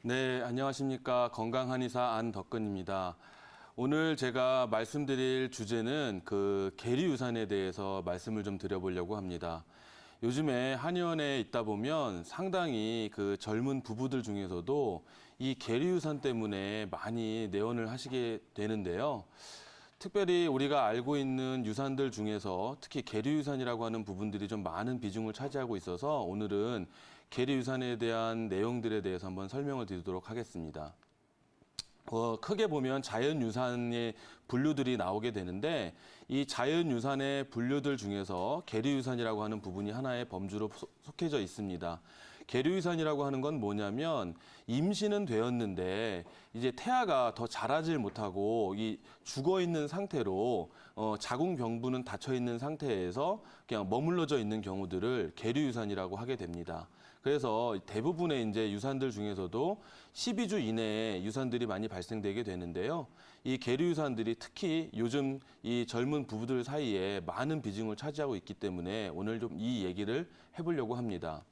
네, 안녕하십니까. 건강한의사 안덕근입니다. 오늘 제가 말씀드릴 주제는 계리유산에 대해서 말씀을 좀 드려보려고 합니다. 요즘에 한의원에 있다 보면 상당히 젊은 부부들 중에서도 이 계리유산 때문에 많이 내원을 하시게 되는데요. 특별히 우리가 알고 있는 유산들 중에서 특히 계리유산이라고 하는 부분들이 좀 많은 비중을 차지하고 있어서 오늘은 계리유산에 대한 내용들에 대해서 한번 설명을 드리도록 하겠습니다. 크게 보면 자연유산의 분류들이 나오게 되는데 이 자연유산의 분류들 중에서 계리유산이라고 하는 부분이 하나의 범주로 속해져 있습니다. 계리유산이라고 하는 건 뭐냐면 임신은 되었는데 이제 태아가 더 자라질 못하고 이 죽어 있는 상태로 자궁경부는 닫혀 있는 상태에서 그냥 머물러져 있는 경우들을 계리유산이라고 하게 됩니다. 그래서 대부분의 이제 유산들 중에서도 12주 이내에 유산들이 많이 발생되게 되는데요. 이 계리유산들이 특히 요즘 이 젊은 부부들 사이에 많은 비중을 차지하고 있기 때문에 오늘 좀 이 얘기를 해보려고 합니다.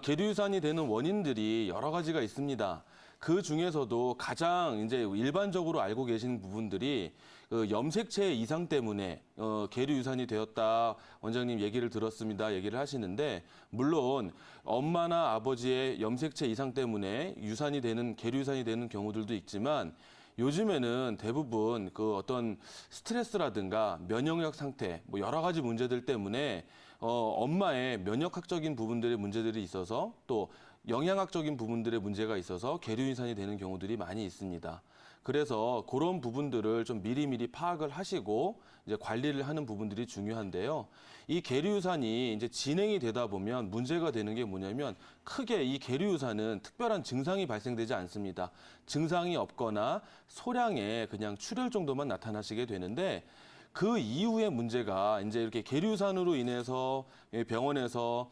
계리유산이 되는 원인들이 여러 가지가 있습니다. 그 중에서도 가장 이제 일반적으로 알고 계신 부분들이 염색체 이상 때문에 계리유산이 되었다. 원장님 얘기를 들었습니다. 얘기를 하시는데 물론 엄마나 아버지의 염색체 이상 때문에 계리유산이 되는 경우들도 있지만 요즘에는 대부분 어떤 스트레스라든가 면역력 상태, 뭐 여러 가지 문제들 때문에 엄마의 면역학적인 부분들의 문제들이 있어서 또 영양학적인 부분들의 문제가 있어서 계리유산이 되는 경우들이 많이 있습니다. 그래서 그런 부분들을 좀 미리미리 파악을 하시고 이제 관리를 하는 부분들이 중요한데요. 이 계리유산이 이제 진행이 되다 보면 문제가 되는 게 뭐냐면 크게 이 계리유산은 특별한 증상이 발생되지 않습니다. 증상이 없거나 소량의 그냥 출혈 정도만 나타나시게 되는데 그 이후의 문제가 이제 이렇게 계리유산으로 인해서 병원에서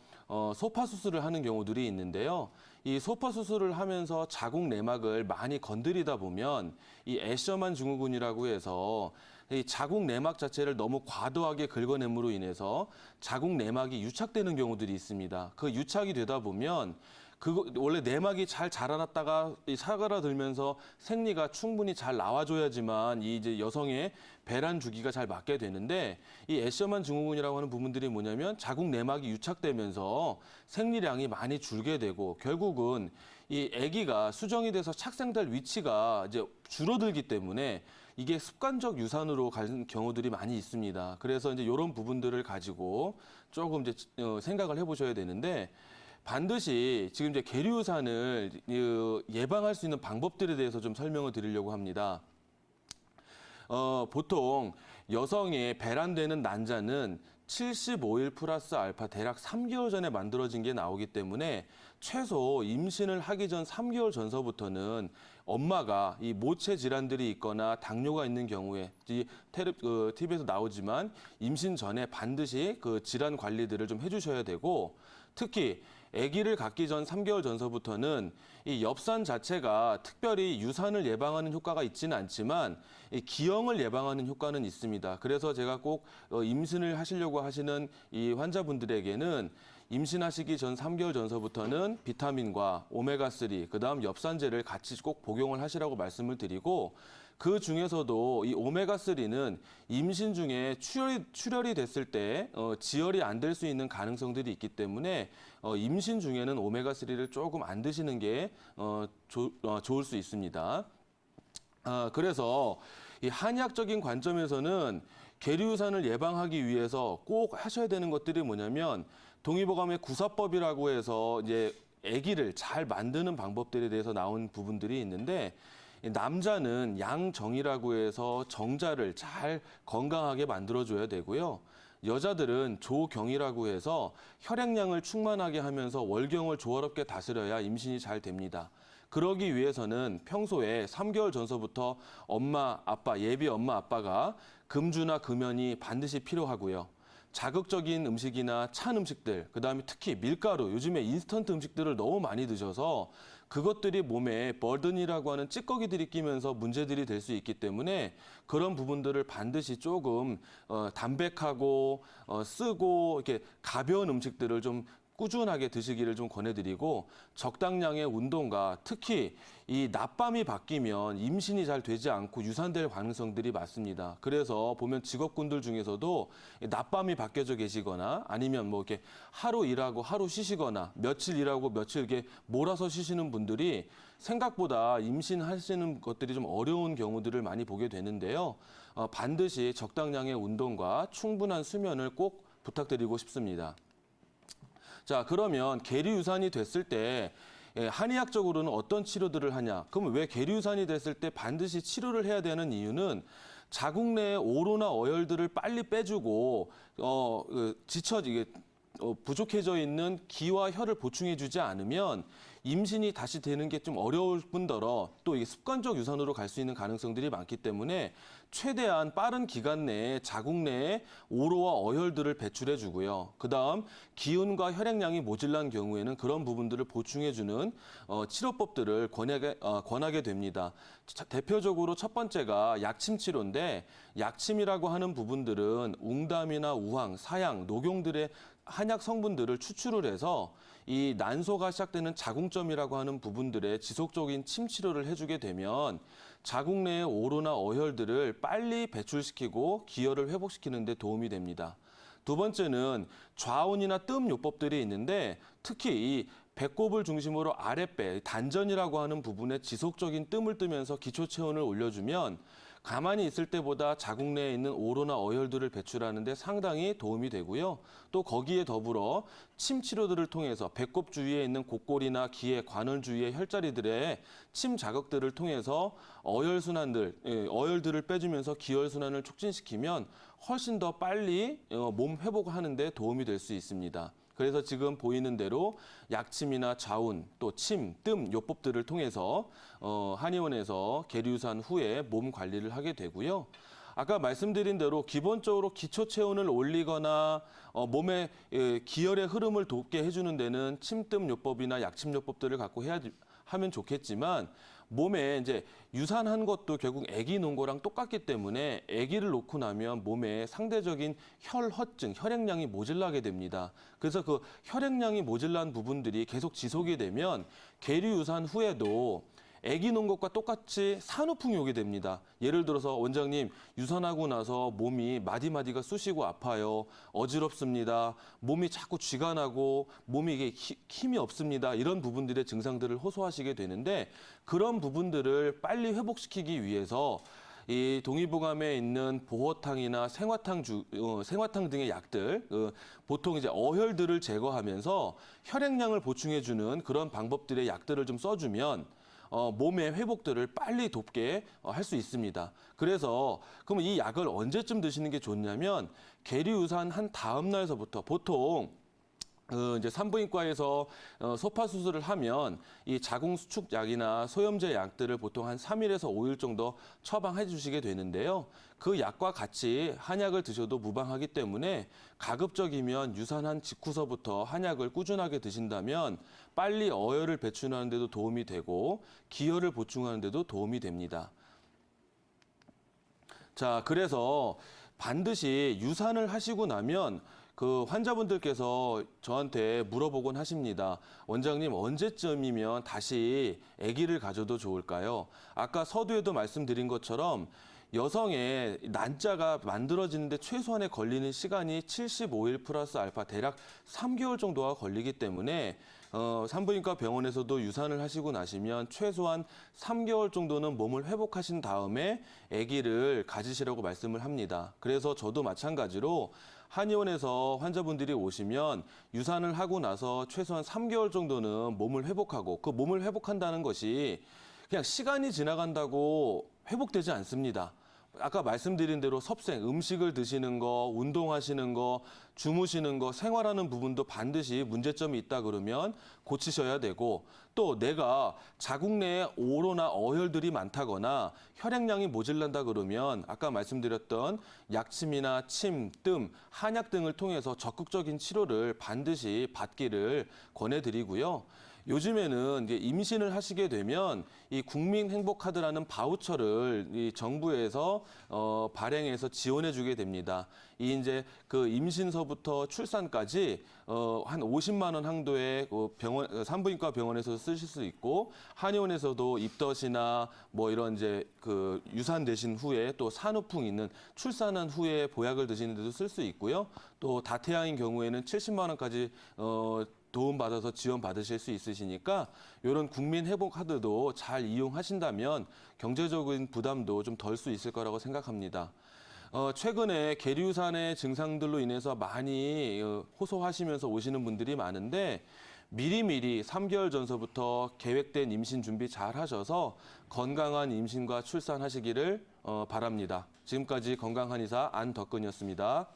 소파 수술을 하는 경우들이 있는데요. 이 소파 수술을 하면서 자궁 내막을 많이 건드리다 보면 이 애셔만 증후군이라고 해서 이 자궁 내막 자체를 너무 과도하게 긁어냄으로 인해서 자궁 내막이 유착되는 경우들이 있습니다. 그 유착이 되다 보면 원래 내막이 잘 자라났다가 사그라들면서 생리가 충분히 잘 나와줘야지만 이 이제 여성의 배란 주기가 잘 맞게 되는데 이 애셔만 증후군이라고 하는 부분들이 뭐냐면 자궁 내막이 유착되면서 생리량이 많이 줄게 되고 결국은 이 아기가 수정이 돼서 착생될 위치가 이제 줄어들기 때문에 이게 습관적 유산으로 가는 경우들이 많이 있습니다. 그래서 이제 이런 부분들을 가지고 조금 이제 생각을 해보셔야 되는데. 반드시 지금 이제 계리유산을 예방할 수 있는 방법들에 대해서 좀 설명을 드리려고 합니다. 보통 여성의 배란되는 난자는 75일 플러스 알파 대략 3개월 전에 만들어진 게 나오기 때문에 최소 임신을 하기 전 3개월 전서부터는 엄마가 이 모체 질환들이 있거나 당뇨가 있는 경우에 TV에서 나오지만 임신 전에 반드시 그 질환 관리들을 좀 해주셔야 되고 특히 아기를 갖기 전 3개월 전서부터는 이 엽산 자체가 특별히 유산을 예방하는 효과가 있지는 않지만 이 기형을 예방하는 효과는 있습니다. 그래서 제가 꼭 임신을 하시려고 하시는 이 환자분들에게는 임신하시기 전 3개월 전서부터는 비타민과 오메가3, 그다음 엽산제를 같이 꼭 복용을 하시라고 말씀을 드리고 그 중에서도 이 오메가3는 임신 중에 출혈이 됐을 때 지혈이 안 될 수 있는 가능성들이 있기 때문에 임신 중에는 오메가3를 조금 안 드시는 게 좋을 수 있습니다. 그래서 이 한의학적인 관점에서는 계리유산을 예방하기 위해서 꼭 하셔야 되는 것들이 뭐냐면 동의보감의 구사법이라고 해서 이제 아기를 잘 만드는 방법들에 대해서 나온 부분들이 있는데 남자는 양정이라고 해서 정자를 잘 건강하게 만들어줘야 되고요. 여자들은 조경이라고 해서 혈액량을 충만하게 하면서 월경을 조화롭게 다스려야 임신이 잘 됩니다. 그러기 위해서는 평소에 3개월 전서부터 엄마, 아빠, 예비 엄마, 아빠가 금주나 금연이 반드시 필요하고요. 자극적인 음식이나 찬 음식들, 그다음에 특히 밀가루, 요즘에 인스턴트 음식들을 너무 많이 드셔서 그것들이 몸에 버든이라고 하는 찌꺼기들이 끼면서 문제들이 될 수 있기 때문에 그런 부분들을 반드시 조금 담백하고 쓰고 이렇게 가벼운 음식들을 좀 꾸준하게 드시기를 좀 권해드리고 적당량의 운동과 특히 이 낮밤이 바뀌면 임신이 잘 되지 않고 유산될 가능성들이 많습니다. 그래서 보면 직업군들 중에서도 낮밤이 바뀌어져 계시거나 아니면 뭐 이렇게 하루 일하고 하루 쉬시거나 며칠 일하고 며칠 이렇게 몰아서 쉬시는 분들이 생각보다 임신하시는 것들이 좀 어려운 경우들을 많이 보게 되는데요. 반드시 적당량의 운동과 충분한 수면을 꼭 부탁드리고 싶습니다. 자, 그러면 계류유산이 됐을 때 한의학적으로는 어떤 치료들을 하냐? 그럼 왜 계류유산이 됐을 때 반드시 치료를 해야 되는 이유는 자궁 내의 오로나 어혈들을 빨리 빼주고 부족해져 있는 기와 혈을 보충해주지 않으면 임신이 다시 되는 게 좀 어려울 뿐더러 또 이게 습관적 유산으로 갈 수 있는 가능성들이 많기 때문에 최대한 빠른 기간 내에 자궁 내에 오로와 어혈들을 배출해 주고요. 그다음 기운과 혈액량이 모질란 경우에는 그런 부분들을 보충해 주는 치료법들을 권하게 됩니다. 대표적으로 첫 번째가 약침 치료인데 약침이라고 하는 부분들은 웅담이나 우황, 사양, 녹용들의 한약 성분들을 추출을 해서 이 난소가 시작되는 자궁점이라고 하는 부분들에 지속적인 침 치료를 해주게 되면 자궁 내의 오로나 어혈들을 빨리 배출시키고 기혈을 회복시키는 데 도움이 됩니다. 두 번째는 좌운이나 뜸 요법들이 있는데 특히 이 배꼽을 중심으로 아랫배, 단전이라고 하는 부분에 지속적인 뜸을 뜨면서 기초 체온을 올려주면 가만히 있을 때보다 자궁 내에 있는 오로나 어혈들을 배출하는 데 상당히 도움이 되고요. 또 거기에 더불어 침 치료들을 통해서 배꼽 주위에 있는 곡골이나 기의 관월 주위의 혈자리들의 침 자극들을 통해서 어혈들을 빼주면서 기혈 순환을 촉진시키면 훨씬 더 빨리 몸 회복하는 데 도움이 될 수 있습니다. 그래서 지금 보이는 대로 약침이나 자운, 또 침, 뜸 요법들을 통해서 한의원에서 계류유산 후에 몸 관리를 하게 되고요. 아까 말씀드린 대로 기본적으로 기초 체온을 올리거나 몸의 기혈의 흐름을 돕게 해주는 데는 침, 뜸 요법이나 약침 요법들을 갖고 하면 좋겠지만 몸에 이제 유산한 것도 결국 아기 놓은 거랑 똑같기 때문에 아기를 놓고 나면 몸에 상대적인 혈허증, 혈액량이 모질라게 됩니다. 그래서 그 혈액량이 모질란 부분들이 계속 지속이 되면 계류유산 후에도 아기 놓은 것과 똑같이 산후풍이 오게 됩니다. 예를 들어서 원장님 유산하고 나서 몸이 마디마디가 쑤시고 아파요. 어지럽습니다. 몸이 자꾸 쥐가 나고 몸이 이게 힘이 없습니다. 이런 부분들의 증상들을 호소하시게 되는데 그런 부분들을 빨리 회복시키기 위해서 이 동의보감에 있는 보호탕이나 생화탕 등의 약들, 보통 이제 어혈들을 제거하면서 혈액량을 보충해주는 그런 방법들의 약들을 좀 써주면 몸의 회복들을 빨리 돕게 할 수 있습니다. 그래서 그러면 이 약을 언제쯤 드시는 게 좋냐면 계류유산 한 다음 날서부터 보통 이제 산부인과에서 소파 수술을 하면 이 자궁 수축 약이나 소염제 약들을 보통 한 3일에서 5일 정도 처방해 주시게 되는데요. 그 약과 같이 한약을 드셔도 무방하기 때문에 가급적이면 유산한 직후서부터 한약을 꾸준하게 드신다면 빨리 어혈을 배출하는 데도 도움이 되고 기혈을 보충하는 데도 도움이 됩니다. 자, 그래서 반드시 유산을 하시고 나면 그 환자분들께서 저한테 물어보곤 하십니다. 원장님 언제쯤이면 다시 아기를 가져도 좋을까요? 아까 서두에도 말씀드린 것처럼 여성의 난자가 만들어지는데 최소한에 걸리는 시간이 75일 플러스 알파 대략 3개월 정도가 걸리기 때문에 산부인과 병원에서도 유산을 하시고 나시면 최소한 3개월 정도는 몸을 회복하신 다음에 아기를 가지시라고 말씀을 합니다. 그래서 저도 마찬가지로 한의원에서 환자분들이 오시면 유산을 하고 나서 최소한 3개월 정도는 몸을 회복하고 그 몸을 회복한다는 것이 그냥 시간이 지나간다고 회복되지 않습니다. 아까 말씀드린 대로 섭생, 음식을 드시는 거, 운동하시는 거, 주무시는 거, 생활하는 부분도 반드시 문제점이 있다 그러면 고치셔야 되고 또 내가 자궁 내에 오로나 어혈들이 많다거나 혈액량이 모질란다 그러면 아까 말씀드렸던 약침이나 침, 뜸, 한약 등을 통해서 적극적인 치료를 반드시 받기를 권해드리고요. 요즘에는 이제 임신을 하시게 되면 이 국민행복카드라는 바우처를 이 정부에서 발행해서 지원해주게 됩니다. 이 이제 그 임신서부터 출산까지 한 50만 원 한도의 그 병원 산부인과 병원에서 쓰실 수 있고 한의원에서도 입덧이나 뭐 이런 이제 그 유산되신 후에 또 산후풍 있는 출산한 후에 보약을 드시는 데도 쓸 수 있고요. 또 다태양인 경우에는 70만 원까지 도움받아서 지원받으실 수 있으시니까 이런 국민회복카드도 잘 이용하신다면 경제적인 부담도 좀 덜 수 있을 거라고 생각합니다. 최근에 계류유산의 증상들로 인해서 많이 호소하시면서 오시는 분들이 많은데 미리미리 3개월 전서부터 계획된 임신 준비 잘 하셔서 건강한 임신과 출산하시기를 바랍니다. 지금까지 건강한의사 안덕근이었습니다.